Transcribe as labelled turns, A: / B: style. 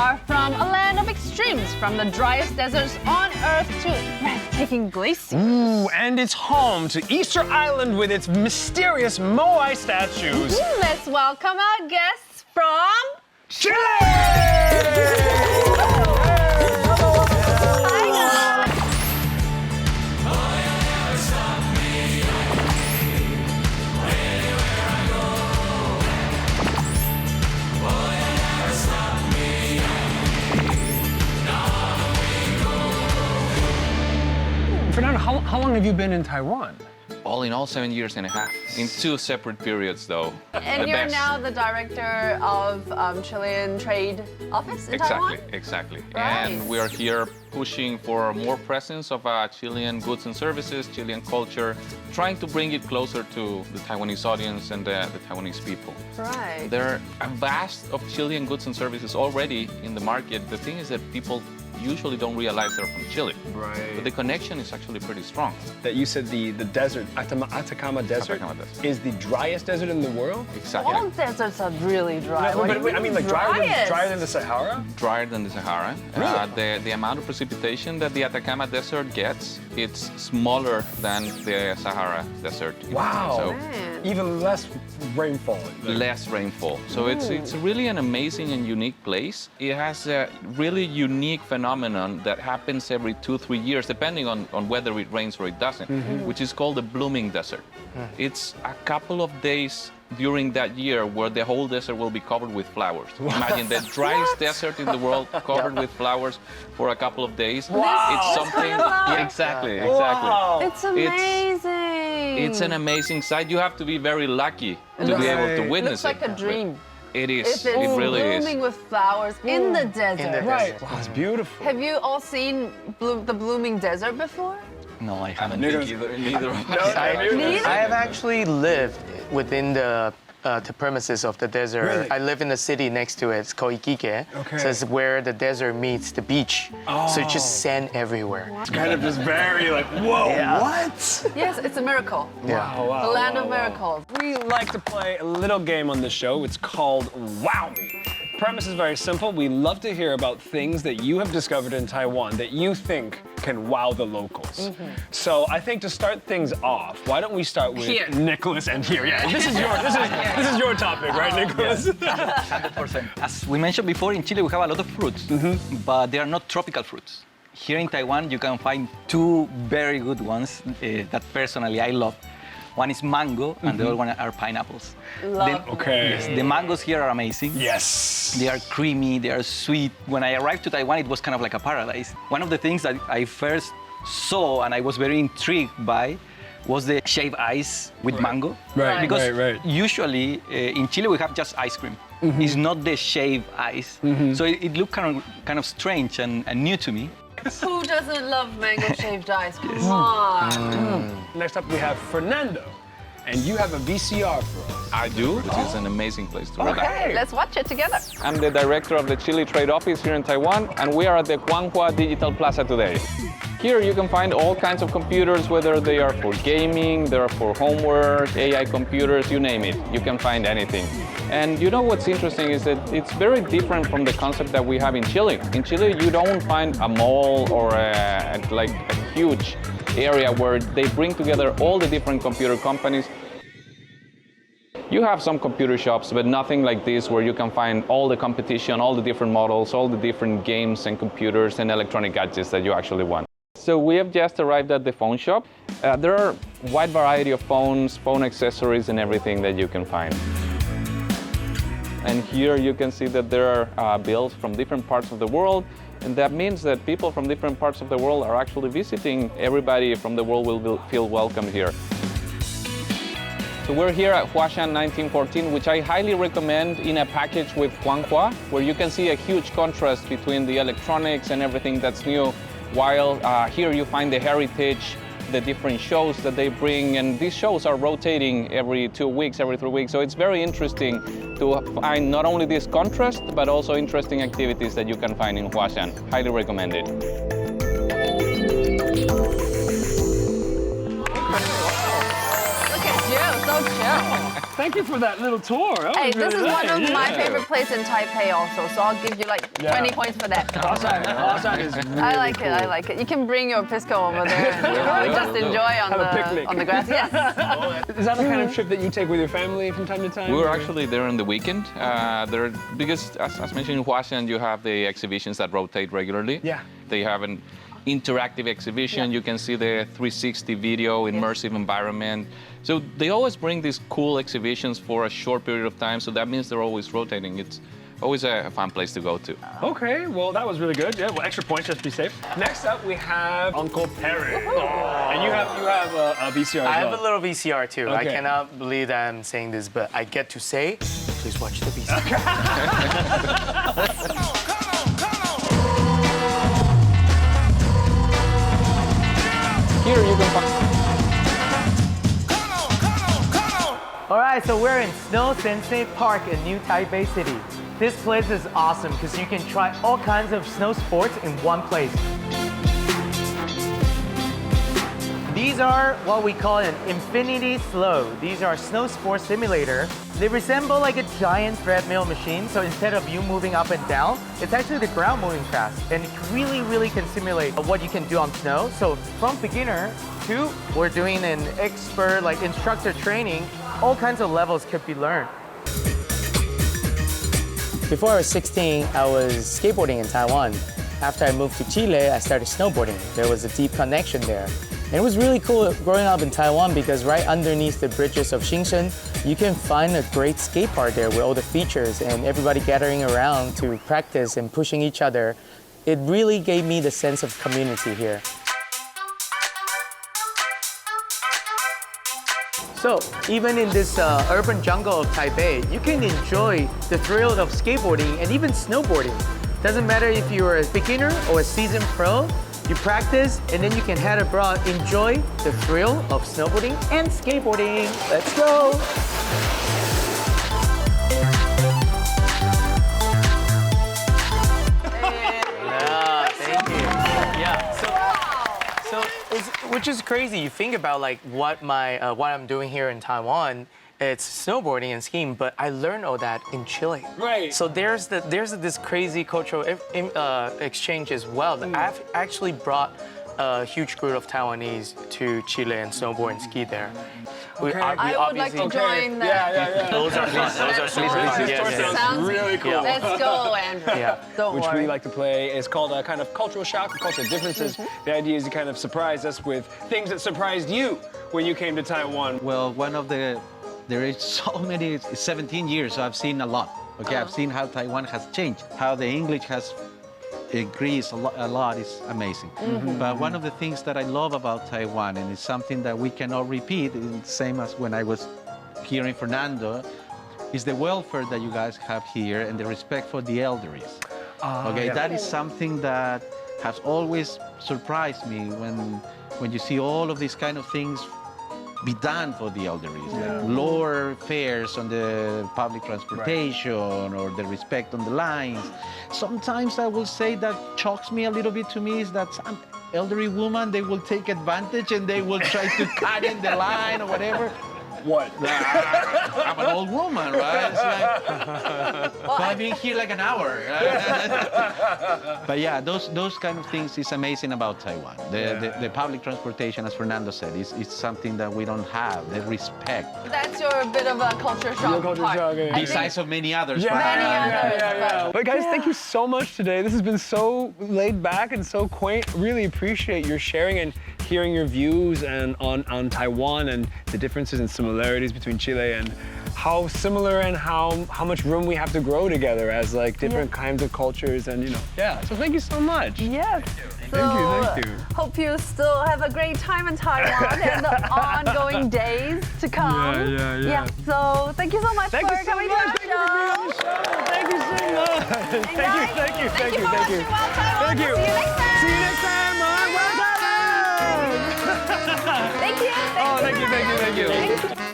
A: are from a land of extremes, from the driest deserts on Earth to breathtaking glaciers.
B: Ooh, and it's home to Easter Island with its mysterious Moai statues.
A: Let's welcome our guests from
B: Chile! Fernando, how long have you been in Taiwan?
C: All in all, 7 years and a half. In 2 separate periods, though.
A: And you're now the director of Chilean Trade Office in Taiwan?
C: Exactly.
A: Right.
C: And we are here pushing for more presence of Chilean goods and services, Chilean culture, trying to bring it closer to the Taiwanese audience and the Taiwanese people.
A: Right.
C: There are a vast of Chilean goods and services already in the market. The thing is that people usually don't realize they're from Chile.
B: Right.
C: But the connection is actually pretty strong.
B: That you said the desert, Atacama Desert,
C: Atacama Desert.
B: is the driest desert in the world?
C: Exactly.
A: All deserts are really dry.
B: No,
A: What do
B: but
A: you
B: I mean, like drier than the Sahara?
C: Drier than the Sahara.
B: Really?
C: The amount of precipitation that the Atacama Desert gets, it's smaller than the Sahara Desert.
B: Wow.
C: So
A: Man.
B: Even less rainfall.
C: less rainfall. So it's really an amazing and unique place. It has a really unique phenomenon that happens every 2-3 years, depending on whether it rains or it doesn't, which is called the blooming desert. It's a couple of days during that year where the whole desert will be covered with flowers. Imagine the driest desert in the world covered with flowers for a couple of days.
B: Wow.
C: It's something.
A: Wow.
C: Exactly.
B: Wow.
A: It's amazing.
C: It's an amazing sight. You have to be very lucky to be able to
B: Right.
C: witness
A: Looks like a
C: it.
A: dream.
C: It is.
A: It's
C: It really is.
A: blooming with flowers in the desert.
B: Right. Wow, it's beautiful.
A: Have you all seen the blooming desert before?
D: No, I haven't.
C: Neither of
B: No,
C: us.
A: Neither?
D: I have actually lived within the premises of the desert.
B: Really?
D: I live in the city next to it. It's called Iquique.
B: Okay.
D: So it's where the desert meets the beach. So it's just sand everywhere.
B: It's kind of just very like, whoa,
D: Yeah.
B: what?
A: Yes, it's a miracle.
B: Wow, wow.
A: The land
B: wow,
A: of
B: wow.
A: miracles.
B: We like to play a little game on the show. It's called Wow Me. Premise is very simple. We love to hear about things that you have discovered in Taiwan that you think can wow the locals. So I think to start things off, why don't we start with
A: Here.
B: Nicholas and here? Yeah, this is your topic, right, Nicholas?
E: 100%. As we mentioned before, in Chile we have a lot of fruits, but they are not tropical fruits. Here in Taiwan, you can find 2 very good ones that personally I love. One is mango, and the other one are pineapples.
A: Love.
B: Okay.
E: Yes, the mangoes here are amazing.
B: Yes.
E: They are creamy, they are sweet. When I arrived to Taiwan, it was kind of like a paradise. One of the things that I first saw and I was very intrigued by was the shaved ice with mango.
B: Right,
E: Because
B: right.
E: usually in Chile we have just ice cream. It's not the shaved ice. So it looked kind of strange and new to me.
A: Who doesn't love mango shaved ice? Come on.
B: Next up we have Fernando, and you have a VCR for us.
C: I do, which is an amazing place to relax.
B: Okay.
A: Let's watch it together.
F: I'm the director of the Chile Trade Office here in Taiwan, and we are at the Guanghua Digital Plaza today. Here you can find all kinds of computers, whether they are for gaming, they are for homework, AI computers, you name it. You can find anything. And you know what's interesting is that it's very different from the concept that we have in Chile. In Chile, you don't find a mall or like a huge area where they bring together all the different computer companies. You have some computer shops, but nothing like this where you can find all the competition, all the different models, all the different games and computers and electronic gadgets that you actually want. So we have just arrived at the phone shop. There are a wide variety of phones, phone accessories, and everything that you can find. And here you can see that there are bills from different parts of the world. And that means that people from different parts of the world are actually visiting. Everybody from the world will feel welcome here. So we're here at Huashan 1914, which I highly recommend in a package with Guanghua, where you can see a huge contrast between the electronics and everything that's new, while here you find the heritage, the different shows that they bring, and these shows are rotating every 2 weeks, every 3 weeks, so it's very interesting to find not only this contrast, but also interesting activities that you can find in Huashan. Highly recommended.
A: Look at Joe, so chill.
B: Thank you for that little tour. That
A: Hey,
B: was
A: this is
B: really
A: one of
B: nice.
A: my
B: Yeah.
A: favorite places in Taipei also, so I'll give you like 20 points for that.
B: Plaza is really
A: I like
B: cool.
A: it, I like it. You can bring your pisco over there and just enjoy
B: Have a picnic.
A: on the grass. Yes.
B: Is that the kind of trip that you take with your family from time to time?
C: We were
B: or-
C: actually there on the weekend. Because, as mentioned in Huashan, you have the exhibitions that rotate regularly.
B: Yeah.
C: They have an interactive exhibition. You can see the 360 video, immersive environment. So they always bring these cool exhibitions for a short period of time. So that means they're always rotating. It's always a fun place to go to.
B: Okay, well, that was really good. Yeah, well, extra points, just be safe. Next up, we have Uncle Perry. And you have a VCR as
D: I
B: well.
D: have a little VCR too. I
B: Okay.
D: cannot believe that I'm saying this, but I get to say, please watch the VCR.
C: Here you can find.
G: All right, so we're in Snow Sensei Park in New Taipei City. This place is awesome because you can try all kinds of snow sports in one place. These are what we call an infinity slow. These are snow sports simulator. They resemble like a giant treadmill machine. So instead of you moving up and down, it's actually the ground moving fast. And it really can simulate what you can do on snow. So from beginner to we're doing an expert like instructor training, all kinds of levels could be learned.
D: Before I was 16, I was skateboarding in Taiwan. After I moved to Chile, I started snowboarding. There was a deep connection there. And it was really cool growing up in Taiwan because right underneath the bridges of Xinsheng, you can find a great skate park there with all the features and everybody gathering around to practice and pushing each other. It really gave me the sense of community here.
G: So even in this urban jungle of Taipei, you can enjoy the thrill of skateboarding and even snowboarding. Doesn't matter if you're a beginner or a seasoned pro, you practice and then you can head abroad, enjoy the thrill of snowboarding and skateboarding. Let's go!
D: Thank you. Yeah. Which is crazy. You think about like what I'm doing here in Taiwan. It's snowboarding and skiing, but I learned all that in Chile.
B: Right.
D: So there's this crazy cultural exchange as well. That I've actually brought a huge group of Taiwanese to Chile and snowboard and ski there. We
A: I would like to join that.
B: Yeah.
D: Those are fun. Those are super fun.
B: This tour
D: Yes.
B: sounds really cool.
A: Let's go, Andrew.
D: Yeah.
A: Don't
B: Which
A: worry.
B: we like to play is called a kind of cultural shock, cultural differences. The idea is to kind of surprise us with things that surprised you when you came to Taiwan.
H: Well, there is so many, 17 years, so I've seen a lot. Okay, I've seen how Taiwan has changed, how the English has increased a lot is amazing. But one of the things that I love about Taiwan, and it's something that we cannot repeat, same as when I was hearing Fernando, is the welfare that you guys have here and the respect for the elderly. Okay, that is something that has always surprised me when you see all of these kind of things be done for the elderly. Lower fares on the public transportation or the respect on the lines. Sometimes I will say that shocks me a little bit to me is that some elderly woman, they will take advantage and they will try to cut in the line or whatever.
B: What?
H: I'm an old woman, right? It's like, well, I've been here like an hour. But yeah, those kind of things is amazing about Taiwan. The public transportation, as Fernando said, is something that we don't have, the respect.
A: That's your bit of a culture shock
B: culture
A: part.
B: shock, yeah.
A: I
H: Besides
A: think
H: of many others.
A: Many others.
B: But guys, thank you so much today. This has been so laid back and so quaint. Really appreciate your sharing and hearing your views and on Taiwan and the differences and similarities between Chile and how similar and how much room we have to grow together as like different kinds of cultures and So thank you so much.
A: Yes.
B: Thank you.
A: Hope you still have a great time in Taiwan and the ongoing days to come.
B: Yeah.
A: So thank you so much
B: Thank
A: for
B: you so
A: coming
B: much.
A: to our show.
B: Thank you so much. Thank you.
A: Thank you for watching Wild Taiwan.
B: Thank you.
A: See you next time.
B: See you next time on Wild Taiwan.
A: Thank you.
B: Thank you.